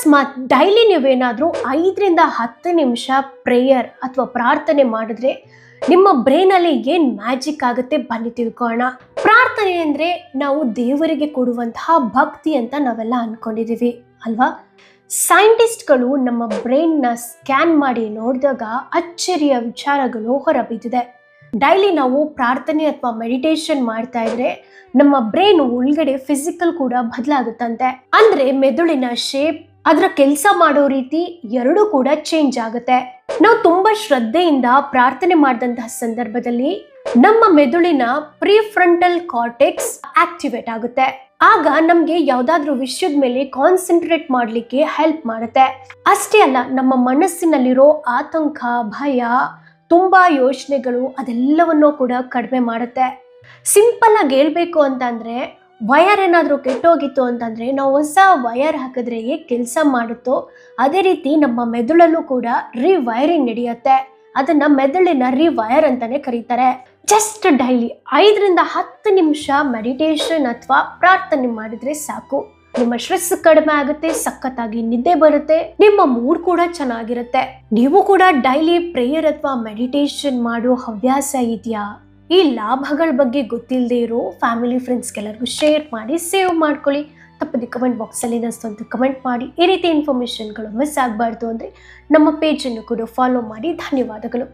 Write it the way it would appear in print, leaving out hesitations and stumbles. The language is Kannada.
ಅಕಸ್ಮಾತ್ ಡೈಲಿ ನೀವೇನಾದರೂ 5ರಿಂದ 10 ನಿಮಿಷ ಪ್ರೇಯರ್ ಅಥವಾ ಪ್ರಾರ್ಥನೆ ಮಾಡಿದ್ರೆ ನಿಮ್ಮ ಬ್ರೈನಲ್ಲಿ ಏನು ಮ್ಯಾಜಿಕ್ ಆಗುತ್ತೆ ಬನ್ನಿ ತಿಳ್ಕೊಳ್ಳೋಣ. ಪ್ರಾರ್ಥನೆ ಅಂದರೆ ನಾವು ದೇವರಿಗೆ ಕೊಡುವಂತಹ ಭಕ್ತಿ ಅಂತ ನಾವೆಲ್ಲ ಅಂದ್ಕೊಂಡಿದ್ದೀವಿ ಅಲ್ವಾ. ಸೈಂಟಿಸ್ಟ್ಗಳು ನಮ್ಮ ಬ್ರೈನ್ನ ಸ್ಕ್ಯಾನ್ ಮಾಡಿ ನೋಡಿದಾಗ ಅಚ್ಚರಿಯ ವಿಚಾರಗಳು ಹೊರಬಿದ್ದಿದೆ. ಡೈಲಿ ನಾವು ಪ್ರಾರ್ಥನೆ ಅಥವಾ ಮೆಡಿಟೇಷನ್ ಮಾಡ್ತಾ ಇದ್ರೆ ನಮ್ಮ ಬ್ರೈನ್ ಒಳಗಡೆ ಫಿಸಿಕಲ್ ಕೂಡ ಬದಲಾಗುತ್ತಂತೆ. ಅಂದ್ರೆ ಮೆದುಳಿನ ಶೇಪ್, ಅದರ ಕೆಲಸ ಮಾಡೋ ರೀತಿ ಎರಡೂ ಕೂಡ ಚೇಂಜ್ ಆಗುತ್ತೆ. ನಾವು ತುಂಬಾ ಶ್ರದ್ಧೆಯಿಂದ ಪ್ರಾರ್ಥನೆ ಮಾಡಿದಂತಹ ಸಂದರ್ಭದಲ್ಲಿ ನಮ್ಮ ಮೆದುಳಿನ ಪ್ರಿಫ್ರಂಟಲ್ ಕಾರ್ಟೆಕ್ಸ್ ಆಕ್ಟಿವೇಟ್ ಆಗುತ್ತೆ. ಆಗ ನಮ್ಗೆ ಯಾವ್ದಾದ್ರು ವಿಷಯದ ಮೇಲೆ ಕಾನ್ಸಂಟ್ರೇಟ್ ಮಾಡ್ಲಿಕ್ಕೆ ಹೆಲ್ಪ್ ಮಾಡುತ್ತೆ. ಅಷ್ಟೇ ಅಲ್ಲ, ನಮ್ಮ ಮನಸ್ಸಿನಲ್ಲಿರೋ ಆತಂಕ, ಭಯ, ತುಂಬಾ ಯೋಚನೆಗಳು ಅದೆಲ್ಲವನ್ನೂ ಕೂಡ ಕಡಿಮೆ ಮಾಡುತ್ತೆ. ಸಿಂಪಲ್ ಆಗಿ ಹೇಳ್ಬೇಕು ಅಂತಂದ್ರೆ, ವಯರ್ ಏನಾದರೂ ಕೆಟ್ಟೋಗಿತ್ತು ಅಂತಂದ್ರೆ ನಾವು ಹೊಸ ವಯರ್ ಹಾಕಿದ್ರೆ ಹೇಗೆ ಕೆಲಸ ಮಾಡುತ್ತೋ ಅದೇ ರೀತಿ ನಮ್ಮ ಮೆದುಳಲ್ಲೂ ಕೂಡ ರಿವೈರಿಂಗ್ ನಡೆಯುತ್ತೆ. ಅದನ್ನ ಮೆದುಳಿನ ರಿವೈರ್ ಅಂತಾನೆ ಕರೀತಾರೆ. ಜಸ್ಟ್ ಡೈಲಿ 5ರಿಂದ 10 ನಿಮಿಷ ಮೆಡಿಟೇಷನ್ ಅಥವಾ ಪ್ರಾರ್ಥನೆ ಮಾಡಿದ್ರೆ ಸಾಕು. ನಿಮ್ಮ ಸ್ಟ್ರೆಸ್ ಕಡಿಮೆ ಆಗುತ್ತೆ, ಸಖತ್ತಾಗಿ ನಿದ್ದೆ ಬರುತ್ತೆ, ನಿಮ್ಮ ಮೂಡ್ ಕೂಡ ಚೆನ್ನಾಗಿರುತ್ತೆ. ನೀವು ಕೂಡ ಡೈಲಿ ಪ್ರೇಯರ್ ಅಥವಾ ಮೆಡಿಟೇಷನ್ ಮಾಡೋ ಹವ್ಯಾಸ ಇದೆಯಾ? ಈ ಲಾಭಗಳ ಬಗ್ಗೆ ಗೊತ್ತಿಲ್ಲದೆ ಇರೋ ಫ್ಯಾಮಿಲಿ ಫ್ರೆಂಡ್ಸ್ಗೆಲ್ಲರಿಗೂ ಶೇರ್ ಮಾಡಿ, ಸೇವ್ ಮಾಡ್ಕೊಳ್ಳಿ. ತಪ್ಪದೆ ಕಮೆಂಟ್ ಬಾಕ್ಸಲ್ಲಿ ಏನಿಸ್ತು ಅಂತ ಕಮೆಂಟ್ ಮಾಡಿ. ಈ ರೀತಿ ಇನ್ಫಾರ್ಮೇಷನ್ಗಳು ಮಿಸ್ ಆಗಬಾರ್ದು ಅಂದರೆ ನಮ್ಮ ಪೇಜನ್ನು ಕೂಡ ಫಾಲೋ ಮಾಡಿ. ಧನ್ಯವಾದಗಳು.